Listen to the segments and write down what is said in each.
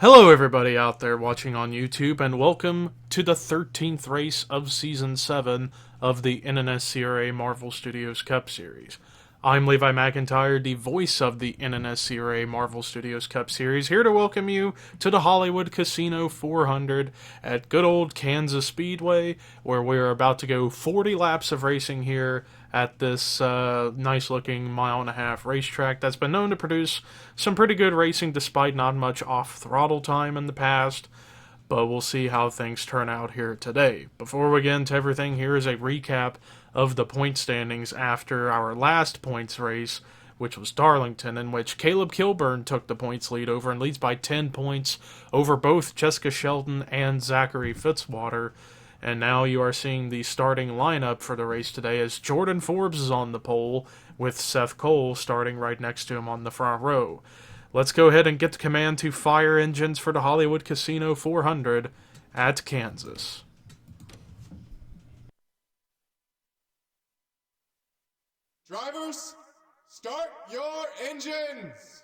Hello everybody out there watching on YouTube, and welcome to the 13th race of Season 7 of the NNSCRA Marvel Studios Cup Series. I'm Levi McIntyre, the voice of the NNSCRA Marvel Studios Cup Series, here to welcome you to the Hollywood Casino 400 at good old Kansas Speedway, where we're about to go 40 laps of racing here at this nice-looking mile-and-a-half racetrack that's been known to produce some pretty good racing despite not much off-throttle time in the past, but we'll see how things turn out here today. Before we get into everything, here is a recap of the point standings after our last points race, which was Darlington, in which Caleb Kilburn took the points lead over and leads by 10 points over both Jessica Shelton and Zachary Fitzwater. And now you are seeing the starting lineup for the race today as Jordan Forbes is on the pole with Seth Cole starting right next to him on the front row. Let's go ahead and get the command to fire engines for the Hollywood Casino 400 at Kansas. Drivers, start your engines!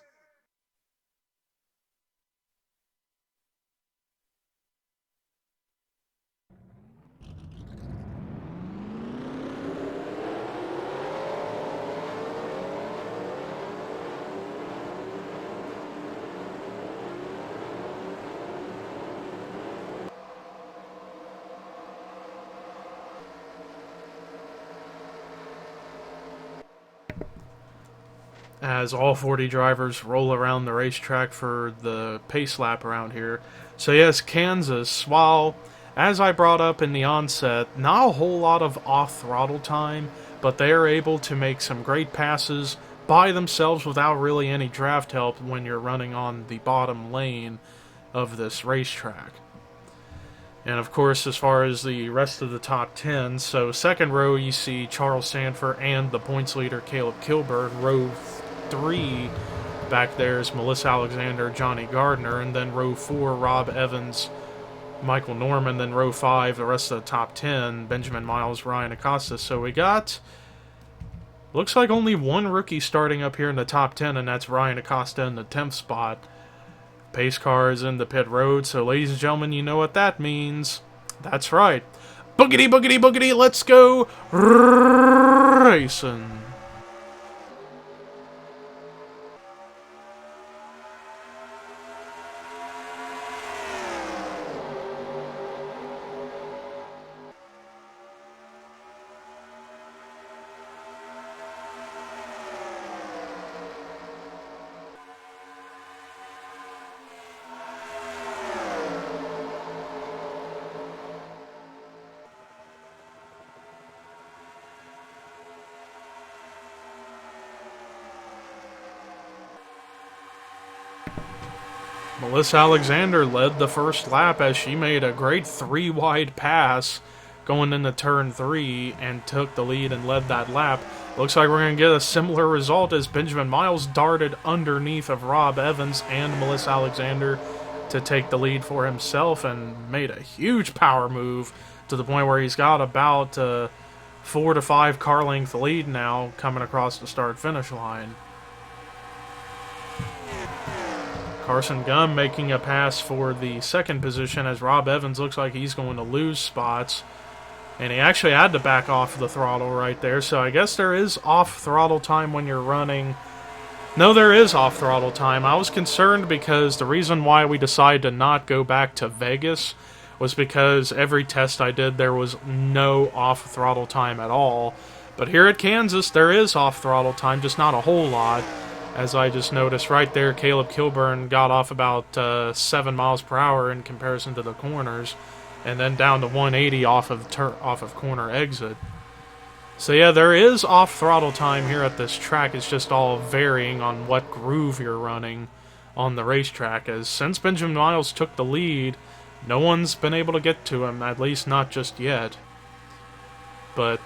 As all 40 drivers roll around the racetrack for the pace lap around here. So yes, Kansas, while, as I brought up in the onset, not a whole lot of off-throttle time, but they are able to make some great passes by themselves without really any draft help when you're running on the bottom lane of this racetrack. And of course, as far as the rest of the top 10, so second row you see Charles Sanford and the points leader Caleb Kilburn. Row 3 back there is Melissa Alexander, Johnny Gardner, and then row 4 Rob Evans, Michael Norman, then row 5 the rest of the top 10 Benjamin Miles, Ryan Acosta. So we got, looks like only one rookie starting up here in the top 10, and that's Ryan Acosta in the 10th spot. Pace car is in the pit road, so ladies and gentlemen, you know what that means. That's right. Boogity, boogity, boogity, let's go racing. Melissa Alexander led the first lap as she made a great 3-wide pass going into turn 3 and took the lead and led that lap. Looks like we're going to get a similar result as Benjamin Miles darted underneath of Rob Evans and Melissa Alexander to take the lead for himself and made a huge power move to the point where he's got about 4 to 5 car length lead now coming across the start-finish line. Carson Gunn making a pass for the second position as Rob Evans looks like he's going to lose spots. And he actually had to back off the throttle right there, so I guess there is off-throttle time when you're running. No, there is off-throttle time. I was concerned because the reason why we decided to not go back to Vegas was because every test I did there was no off-throttle time at all. But here at Kansas, there is off-throttle time, just not a whole lot. As I just noticed right there, Caleb Kilburn got off about 7 miles per hour in comparison to the corners, and then down to 180 off of corner exit. So yeah, there is off-throttle time here at this track. It's just all varying on what groove you're running on the racetrack. As since Benjamin Miles took the lead, no one's been able to get to him, at least not just yet. But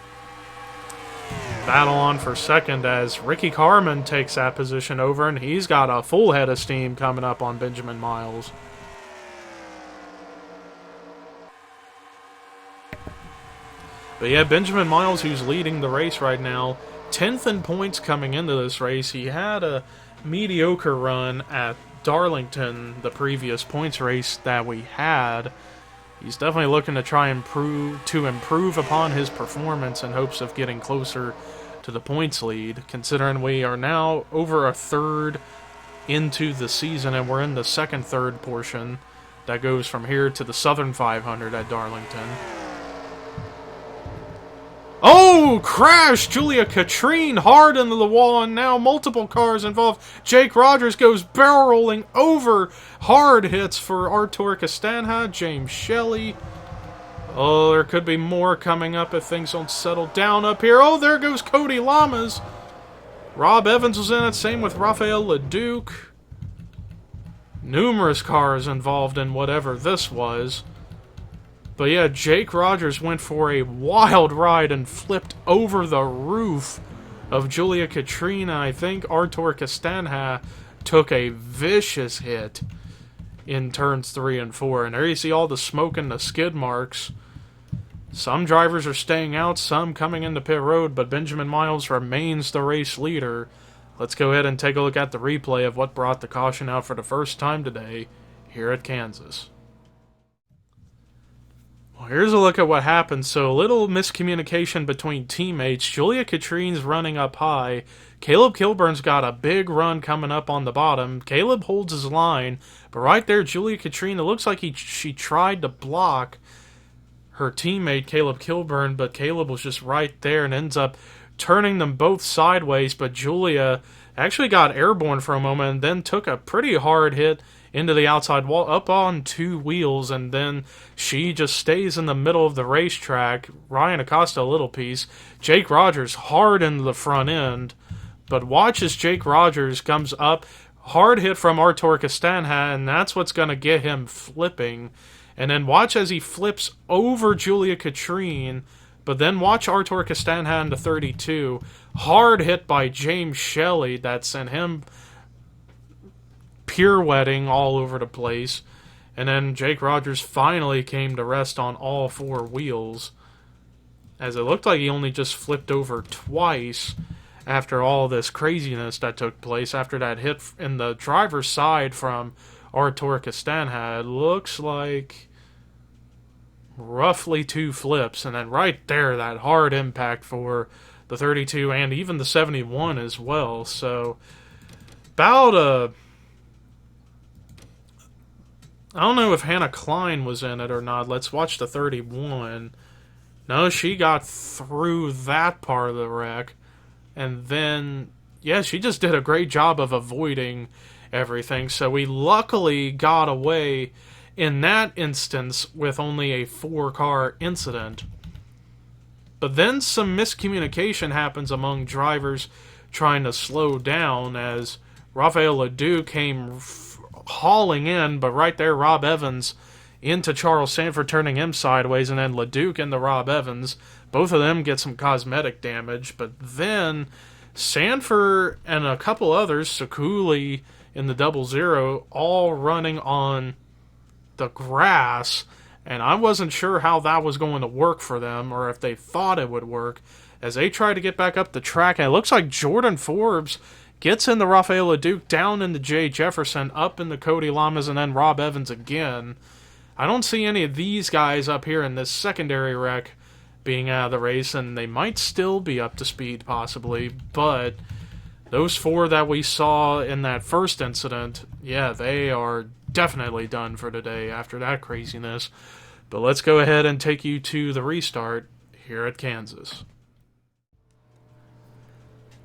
battle on for second as Ricky Carmen takes that position over, and he's got a full head of steam coming up on Benjamin Miles. But yeah, Benjamin Miles, who's leading the race right now, 10th in points coming into this race. He had a mediocre run at Darlington, the previous points race that we had. He's definitely looking to try and improve upon his performance in hopes of getting closer to the points lead, considering we are now over a third into the season and we're in the second third portion that goes from here to the Southern 500 at Darlington. Oh, crash! Julia Katrine hard into the wall, and now multiple cars involved. Jake Rogers goes barrel rolling over. Hard hits for Artur Castanha, James Shelley. Oh, there could be more coming up if things don't settle down up here. Oh, there goes Cody Lamas. Rob Evans was in it, same with Rafael Leduc. Numerous cars involved in whatever this was. But yeah, Jake Rogers went for a wild ride and flipped over the roof of Julia Katrina. I think Artur Castanha took a vicious hit in turns 3 and 4. And there you see all the smoke and the skid marks. Some drivers are staying out, some coming into pit road, but Benjamin Miles remains the race leader. Let's go ahead and take a look at the replay of what brought the caution out for the first time today here at Kansas. Well, here's a look at what happened. So a little miscommunication between teammates. Julia Katrine's running up high. Caleb Kilburn's got a big run coming up on the bottom. Caleb holds his line, but right there, Julia Katrine, it looks like she tried to block her teammate Caleb Kilburn, but Caleb was just right there and ends up turning them both sideways. But Julia actually got airborne for a moment and then took a pretty hard hit into the outside wall, up on 2 wheels, and then she just stays in the middle of the racetrack. Ryan Acosta a little piece. Jake Rogers hard into the front end, but watch as Jake Rogers comes up, hard hit from Artur Castanha, and that's what's going to get him flipping. And then watch as he flips over Julia Katrine, but then watch Artur Castanha into 32. Hard hit by James Shelley that sent him pirouetting all over the place. And then Jake Rogers finally came to rest on all 4 wheels, as it looked like he only just flipped over twice after all this craziness that took place after that hit in the driver's side from Artur Castanha. It looks like roughly 2 flips, and then right there, that hard impact for the 32 and even the 71 as well. So about I don't know if Hannah Klein was in it or not. Let's watch the 31. No, she got through that part of the wreck. And then, yeah, she just did a great job of avoiding everything. So we luckily got away in that instance with only a 4-car incident. But then some miscommunication happens among drivers trying to slow down as Rafael Leduc came hauling in, but right there, Rob Evans into Charles Sanford, turning him sideways, and then Leduc into Rob Evans. Both of them get some cosmetic damage, but then Sanford and a couple others, Sakuli in the 00, all running on the grass, and I wasn't sure how that was going to work for them, or if they thought it would work, as they try to get back up the track, and it looks like Jordan Forbes gets in the Rafael Leduc, down into Jay Jefferson, up into Cody Lamas, and then Rob Evans again. I don't see any of these guys up here in this secondary wreck being out of the race, and they might still be up to speed possibly, but those 4 that we saw in that first incident, yeah, they are definitely done for today after that craziness. But let's go ahead and take you to the restart here at Kansas.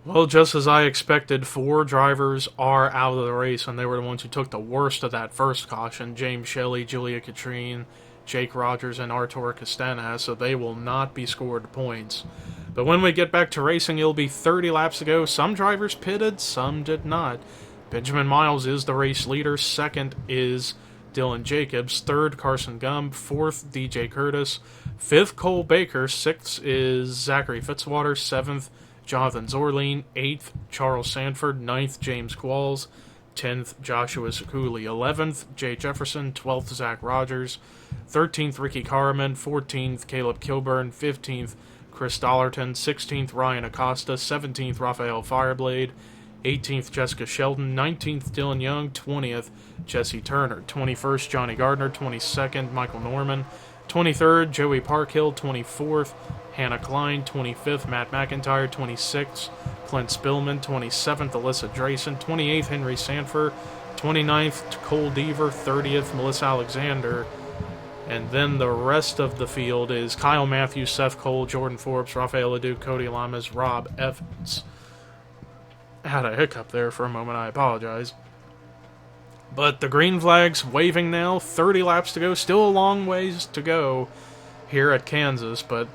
Well, just as I expected, 4 drivers are out of the race, and they were the ones who took the worst of that first caution. James Shelley, Julia Katrine, Jake Rogers, and Artur Castanha, so they will not be scored points. But when we get back to racing, it'll be 30 laps to go. Some drivers pitted, some did not. Benjamin Miles is the race leader. Second is Dylan Jacobs. Third, Carson Gump. Fourth, DJ Curtis. Fifth, Cole Baker. Sixth is Zachary Fitzwater. Seventh, Jonathan Zorline. 8th, Charles Sanford. 9th, James Qualls. 10th, Joshua Sakuli. 11th, Jay Jefferson. 12th, Zach Rogers. 13th, Ricky Carman. 14th, Caleb Kilburn. 15th, Chris Dollarton. 16th, Ryan Acosta. 17th, Rafael Fireblade. 18th, Jessica Sheldon. 19th, Dylan Young. 20th, Jesse Turner. 21st, Johnny Gardner. 22nd, Michael Norman. 23rd, Joey Parkhill. 24th, Hannah Klein. 25th, Matt McIntyre. 26th, Clint Spillman. 27th, Alyssa Drayson. 28th, Henry Sanford. 29th, Cole Deaver. 30th, Melissa Alexander. And then the rest of the field is Kyle Matthews, Seth Cole, Jordan Forbes, Rafael Leduc, Cody Lamas, Rob Evans. I had a hiccup there for a moment, I apologize. But the green flag's waving now, 30 laps to go, still a long ways to go here at Kansas, but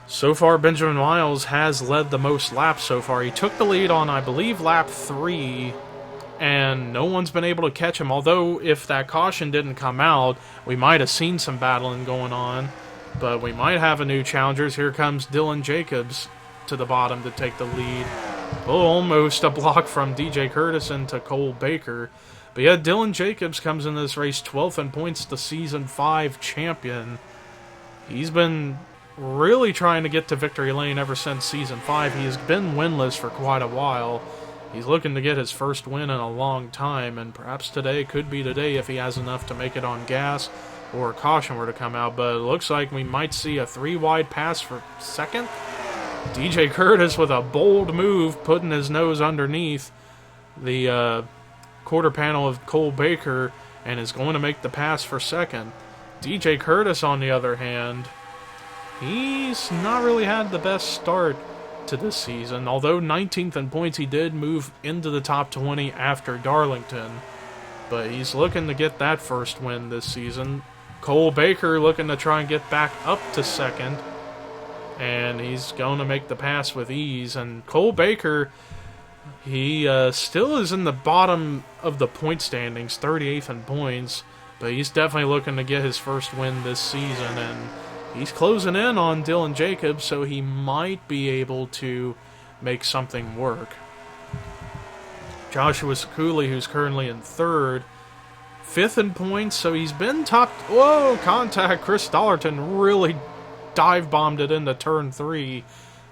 so far Benjamin Miles has led the most laps so far. He took the lead on, I believe, lap 3, and no one's been able to catch him, although if that caution didn't come out, we might have seen some battling going on, but we might have a new challengers. Here comes Dylan Jacobs to the bottom to take the lead. Oh, almost a block from DJ Curtis into Cole Baker. But yeah, Dylan Jacobs comes in this race 12th in points, the Season 5 champion. He's been really trying to get to victory lane ever since Season 5. He has been winless for quite a while. He's looking to get his first win in a long time, and perhaps today could be the day if he has enough to make it on gas or a caution were to come out. But it looks like we might see a 3-wide pass for second. DJ Curtis with a bold move, putting his nose underneath the quarter panel of Cole Baker, and is going to make the pass for second. DJ Curtis, on the other hand, he's not really had the best start to this season. Although 19th in points, he did move into the top 20 after Darlington, but he's looking to get that first win this season. Cole Baker looking to try and get back up to second, and he's going to make the pass with ease. And Cole Baker, he still is in the bottom of the point standings, 38th in points, but he's definitely looking to get his first win this season, and he's closing in on Dylan Jacobs, so he might be able to make something work. Joshua Sekuli, who's currently in third, 5th in points, so he's been top... Whoa, contact! Chris Dollarton really dive-bombed it into turn 3.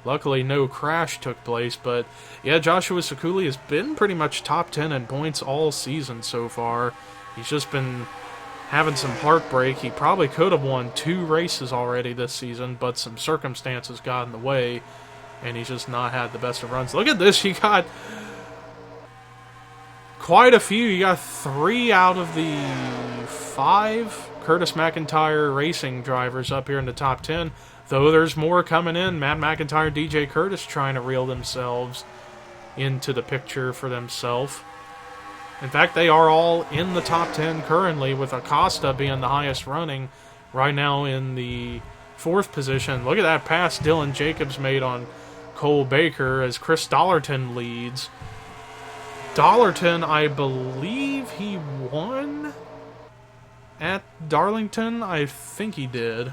Luckily, no crash took place, but yeah, Joshua Sekuli has been pretty much top 10 in points all season so far. He's just been having some heartbreak. He probably could have won 2 races already this season, but some circumstances got in the way, and he's just not had the best of runs. Look at this, he got quite a few. You got 3 out of the 5 Curtis McIntyre racing drivers up here in the top 10. Though there's more coming in. Matt McIntyre, DJ Curtis trying to reel themselves into the picture for themselves. In fact, they are all in the top 10 currently, with Acosta being the highest running right now in the 4th position. Look at that pass Dylan Jacobs made on Cole Baker as Chris Dollarton leads. Dollarton, I believe he won at Darlington. I think he did.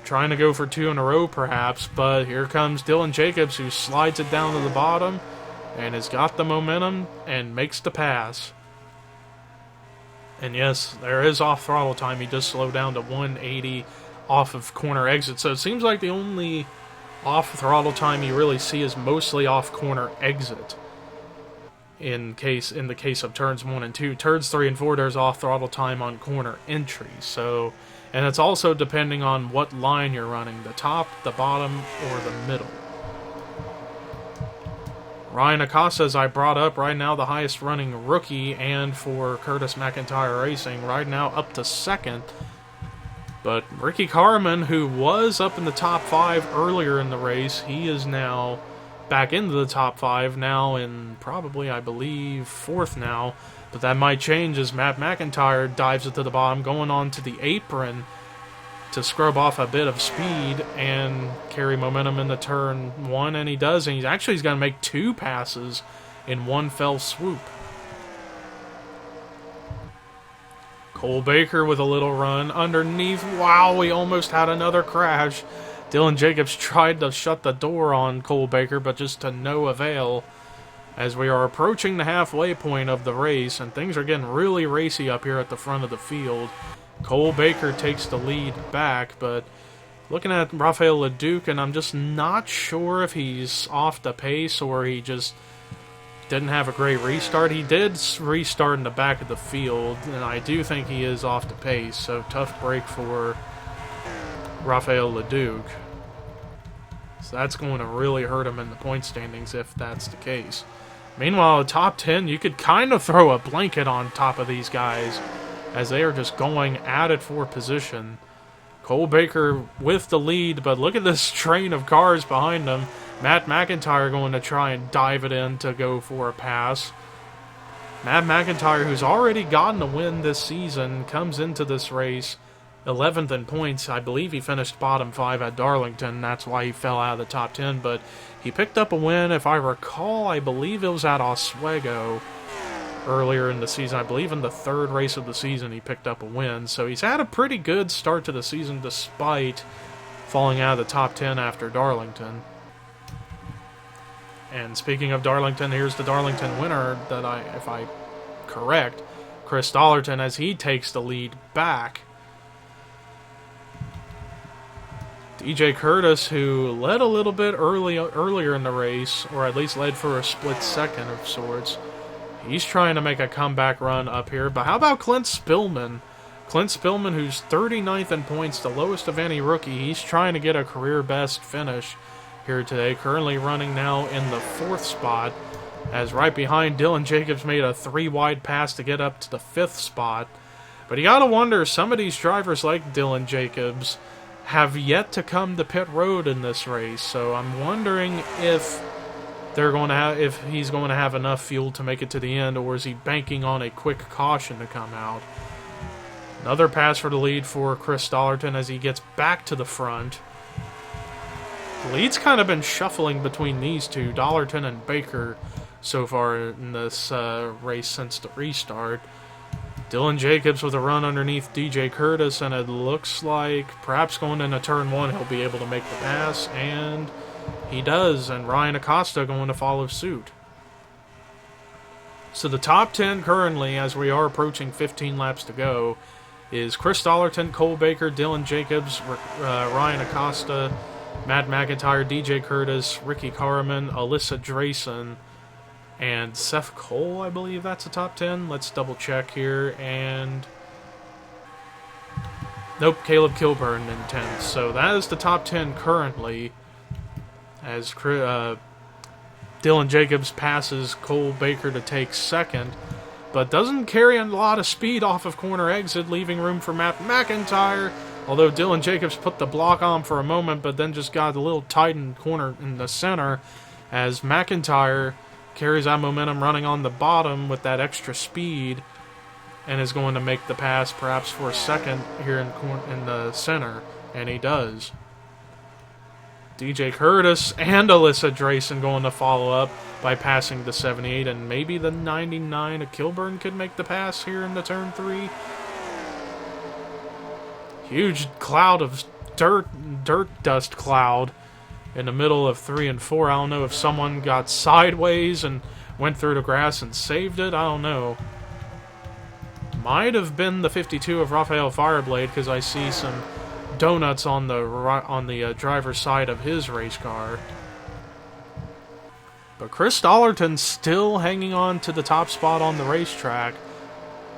Trying to go for 2 in a row, perhaps, but here comes Dylan Jacobs, who slides it down to the bottom and has got the momentum and makes the pass. And yes, there is off-throttle time. He does slow down to 180 off of corner exit, so it seems like the only off-throttle time you really see is mostly off corner exit. In the case of turns 1 and 2, turns 3 and 4, there's off-throttle time on corner entry. So, and it's also depending on what line you're running, the top, the bottom, or the middle. Ryan Acosta, as I brought up, right now the highest running rookie, and for Curtis McIntyre Racing, right now up to second. But Ricky Carmen, who was up in the top 5 earlier in the race, he is now back into the top 5, now in probably, I believe, 4th now. But that might change as Matt McIntyre dives it to the bottom, going on to the apron to scrub off a bit of speed and carry momentum into turn 1, and he does, and he's going to make 2 passes in one fell swoop. Cole Baker with a little run underneath. Wow, we almost had another crash. Dylan Jacobs tried to shut the door on Cole Baker, but just to no avail, as we are approaching the halfway point of the race, and things are getting really racy up here at the front of the field. Cole Baker takes the lead back, but Looking at Rafael Leduc, and I'm just not sure if he's off the pace or he just didn't have a great restart. He did restart in the back of the field, and I do think he is off the pace, so tough break for Rafael Leduc. So that's going to really hurt him in the point standings if that's the case. Meanwhile, top 10, you could kind of throw a blanket on top of these guys as they are just going at it for position. Cole Baker with the lead, but look at this train of cars behind him. Matt McIntyre going to try and dive it in to go for a pass. Matt McIntyre, who's already gotten a win this season, comes into this race 11th in points. I believe he finished bottom 5 at Darlington. That's why he fell out of the top 10, but he picked up a win. If I recall, I believe it was at Oswego earlier in the season. I believe in the 3rd race of the season he picked up a win. So he's had a pretty good start to the season despite falling out of the top 10 after Darlington. And speaking of Darlington, here's the Darlington winner that if I correct, Chris Dollarton, as he takes the lead back. DJ Curtis, who led a little bit earlier in the race, or at least led for a split second of sorts. He's trying to make a comeback run up here. But how about Clint Spillman? Clint Spillman, who's 39th in points, the lowest of any rookie. He's trying to get a career best finish here today. Currently running now in the 4th spot, as right behind Dylan Jacobs made a 3-wide pass to get up to the 5th spot. But you gotta wonder, some of these drivers like Dylan Jacobs have yet to come to pit road in this race, so I'm wondering if he's going to have enough fuel to make it to the end, or is he banking on a quick caution to come out. Another pass for the lead for Chris Dollarton as he gets back to the front. The lead's kind of been shuffling between these two, Dollarton and Baker, so far in this race since the restart. Dylan Jacobs with a run underneath DJ Curtis, and it looks like perhaps going into turn 1 he'll be able to make the pass, and he does, and Ryan Acosta going to follow suit. So the top 10 currently, as we are approaching 15 laps to go, is Chris Dollarton, Cole Baker, Dylan Jacobs, Ryan Acosta, Matt McIntyre, DJ Curtis, Ricky Carmen, Alyssa Drayson, and Seth Cole, I believe that's the top 10. Let's double check here, and nope, Caleb Kilburn in 10th. So that is the top 10 currently, as Dylan Jacobs passes Cole Baker to take 2nd, but doesn't carry a lot of speed off of corner exit, leaving room for Matt McIntyre, although Dylan Jacobs put the block on for a moment, but then just got a little tight in corner in the center, as McIntyre carries that momentum running on the bottom with that extra speed and is going to make the pass perhaps for a 2nd here in the center, and he does. DJ Curtis and Alyssa Drayson going to follow up by passing the 78, and maybe the 99 of Kilburn could make the pass here in the turn 3. Huge cloud of dirt dust cloud in the middle of 3 and 4. I don't know if someone got sideways and went through the grass and saved it. I don't know. Might have been the 52 of Rafael Fireblade, because I see some donuts on the driver's side of his race car. But Chris Dollarton still hanging on to the top spot on the racetrack,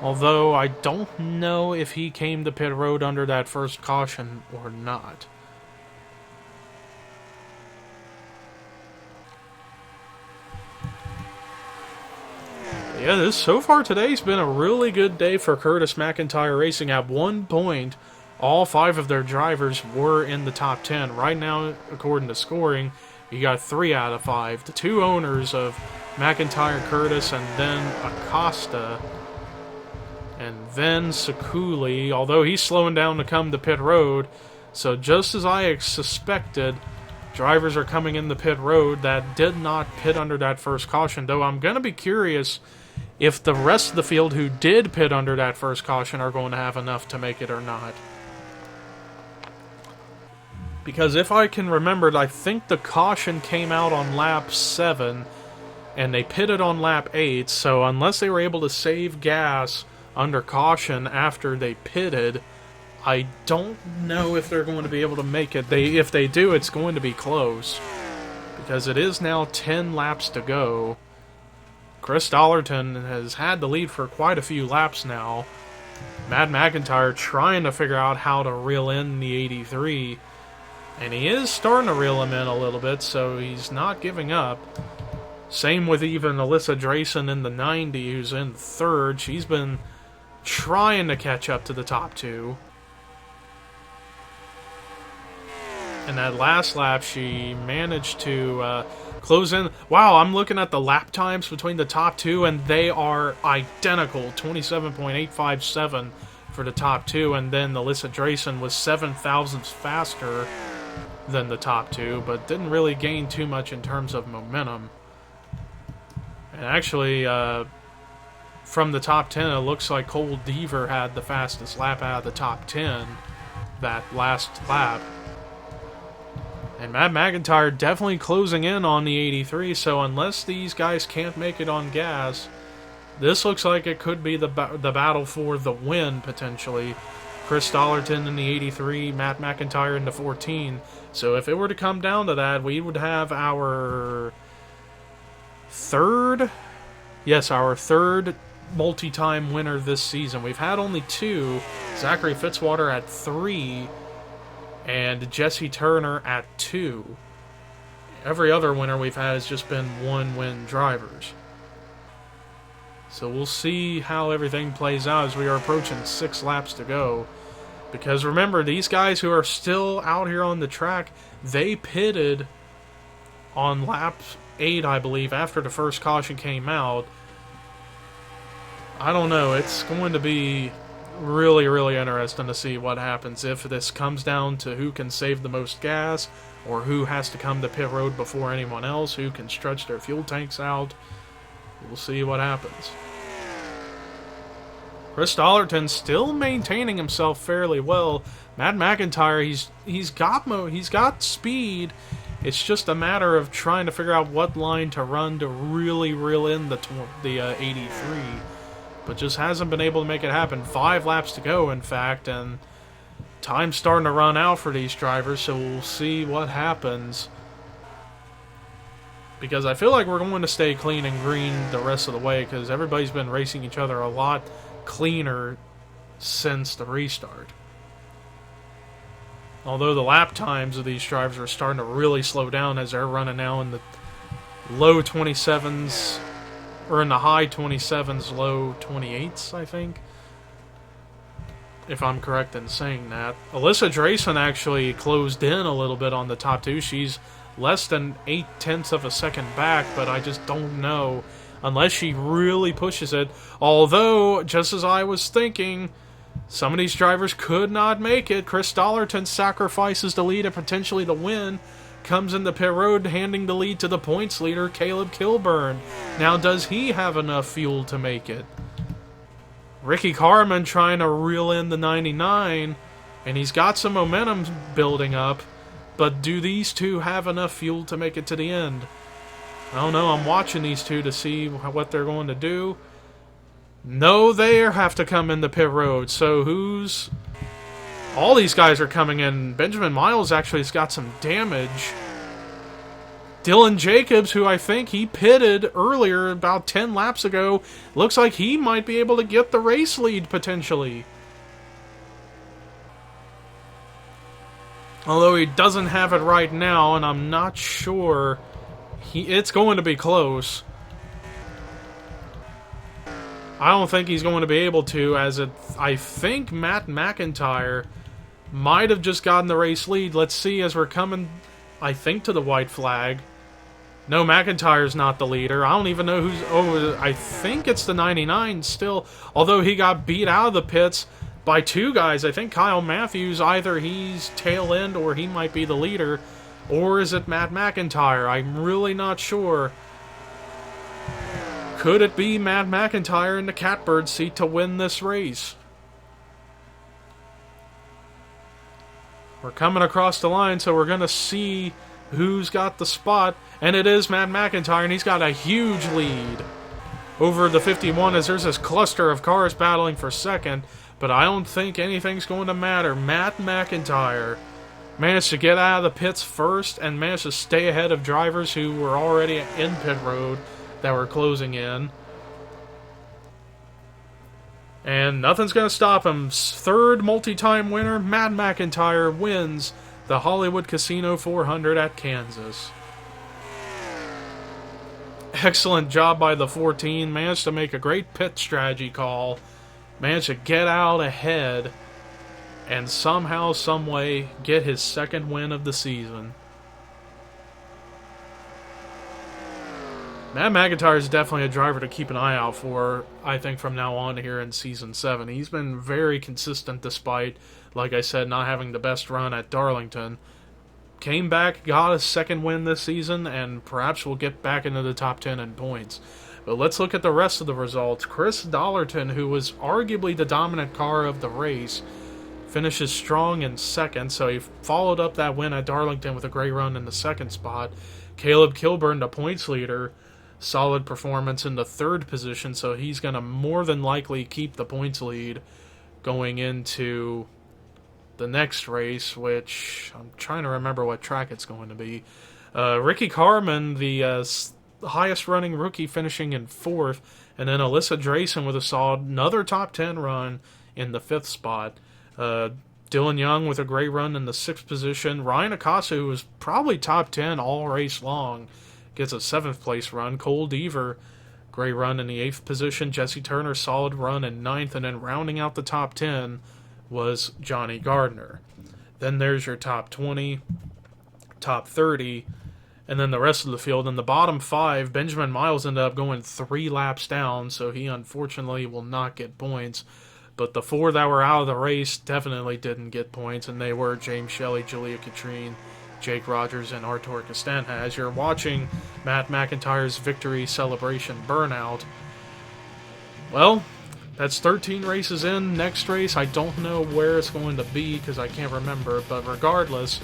although I don't know if he came to pit road under that first caution or not. Yeah, so far today's been a really good day for Curtis McIntyre Racing. At one point, all 5 of their drivers were in the top 10. Right now, according to scoring, you got 3 out of 5. The 2 owners of McIntyre, Curtis, and then Acosta, and then Sekuli, although he's slowing down to come to pit road. So just as I suspected, drivers are coming in the pit road that did not pit under that first caution, though I'm going to be curious if the rest of the field who did pit under that first caution are going to have enough to make it or not. Because if I can remember, I think the caution came out on lap 7, and they pitted on lap 8, so unless they were able to save gas under caution after they pitted, I don't know if they're going to be able to make it. If they do, it's going to be close. Because it is now 10 laps to go. Chris Dollerton has had the lead for quite a few laps now. Matt McIntyre trying to figure out how to reel in the 83. And he is starting to reel him in a little bit, so he's not giving up. Same with even Alyssa Drayson in the 90, who's in third. She's been trying to catch up to the top two. And that last lap, she managed to close in. Wow, I'm looking at the lap times between the top two, and they are identical. 27.857 for the top two, and then Alyssa Drayson was 7 thousandths faster than the top two, but didn't really gain too much in terms of momentum. And actually, from the top 10, it looks like Cole Deaver had the fastest lap out of the top 10 that last lap. And Matt McIntyre definitely closing in on the 83, so unless these guys can't make it on gas, this looks like it could be the battle for the win, potentially. Chris Dollerton in the 83, Matt McIntyre in the 14. So if it were to come down to that, we would have our third multi-time winner this season. We've had only two. Zachary Fitzwater at 3, and Jesse Turner at 2. Every other winner we've had has just been one-win drivers. So we'll see how everything plays out as we are approaching 6 laps to go. Because remember, these guys who are still out here on the track, they pitted on lap 8, I believe, after the first caution came out. I don't know. It's going to be really, really interesting to see what happens if this comes down to who can save the most gas, or who has to come to pit road before anyone else, who can stretch their fuel tanks out. We'll see what happens. Chris Dollerton still maintaining himself fairly well. Matt McIntyre, he's got speed. It's just a matter of trying to figure out what line to run to really reel in the 83. But just hasn't been able to make it happen. 5 laps to go, in fact, and time's starting to run out for these drivers, so we'll see what happens. Because I feel like we're going to stay clean and green the rest of the way, because everybody's been racing each other a lot cleaner since the restart. Although the lap times of these drivers are starting to really slow down as they're running now in the low 27s, or in the high 27s, low 28s, I think. If I'm correct in saying that. Alyssa Drayson actually closed in a little bit on the top two. She's less than 0.8 of a second back, but I just don't know unless she really pushes it. Although, just as I was thinking, some of these drivers could not make it. Chris Dollerton sacrifices the lead and potentially the win. Comes in the pit road, handing the lead to the points leader, Caleb Kilburn. Now, does he have enough fuel to make it? Ricky Carmen trying to reel in the 99, and he's got some momentum building up, but do these two have enough fuel to make it to the end? I don't know. I'm watching these two to see what they're going to do. No, they have to come in the pit road, so who's... All these guys are coming in. Benjamin Miles actually has got some damage. Dylan Jacobs, who I think he pitted earlier about 10 laps ago, looks like he might be able to get the race lead potentially. Although he doesn't have it right now, and I'm not sure. It's going to be close. I don't think he's going to be able to, I think Matt McIntyre might have just gotten the race lead. Let's see as we're coming, I think, to the white flag. No, McIntyre's not the leader. I don't even know who's... Oh, I think it's the 99 still. Although he got beat out of the pits by 2 guys. I think Kyle Matthews, either he's tail end or he might be the leader. Or is it Matt McIntyre? I'm really not sure. Could it be Matt McIntyre in the catbird seat to win this race? We're coming across the line, so we're going to see who's got the spot. And it is Matt McIntyre, and he's got a huge lead over the 51 as there's this cluster of cars battling for second. but I don't think anything's going to matter. Matt McIntyre managed to get out of the pits first and managed to stay ahead of drivers who were already in pit road that were closing in. And nothing's going to stop him. Third multi-time winner, Matt McIntyre, wins the Hollywood Casino 400 at Kansas. Excellent job by the 14. Managed to make a great pit strategy call. Managed to get out ahead and somehow, someway, get his second win of the season. Matt McIntyre is definitely a driver to keep an eye out for, I think, from now on here in Season 7. He's been very consistent despite, like I said, not having the best run at Darlington. Came back, got a second win this season, and perhaps will get back into the top 10 in points. But let's look at the rest of the results. Chris Dollerton, who was arguably the dominant car of the race, finishes strong in second, so he followed up that win at Darlington with a great run in the second spot. Caleb Kilburn, the points leader, solid performance in the third position, so he's going to more than likely keep the points lead going into the next race, which I'm trying to remember what track it's going to be. Ricky Carmen, the highest running rookie, finishing in fourth, and then Alyssa Drayson with a solid another top 10 run in the fifth spot. Dylan Young with a great run in the sixth position. Ryan Acosta, who was probably top 10 all race long, gets a seventh place run. Cole Deaver, great run in the eighth position. Jesse Turner, solid run in ninth, and then rounding out the top 10 was Johnny Gardner. Then there's your top 20, top 30, and then the rest of the field. In the bottom five, Benjamin Miles ended up going 3 laps down, so he unfortunately will not get points. But the 4 that were out of the race definitely didn't get points, and they were James Shelley, Julia Katrine, Jake Rogers, and Artur Costanza. As you're watching Matt McIntyre's victory celebration burnout, well, that's 13 races in. Next race, I don't know where it's going to be because I can't remember, but regardless,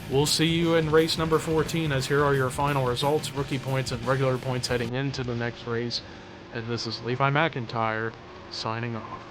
we'll see you in race number 14, as here are your final results, rookie points, and regular points heading into the next race. And this is Levi McIntyre signing off.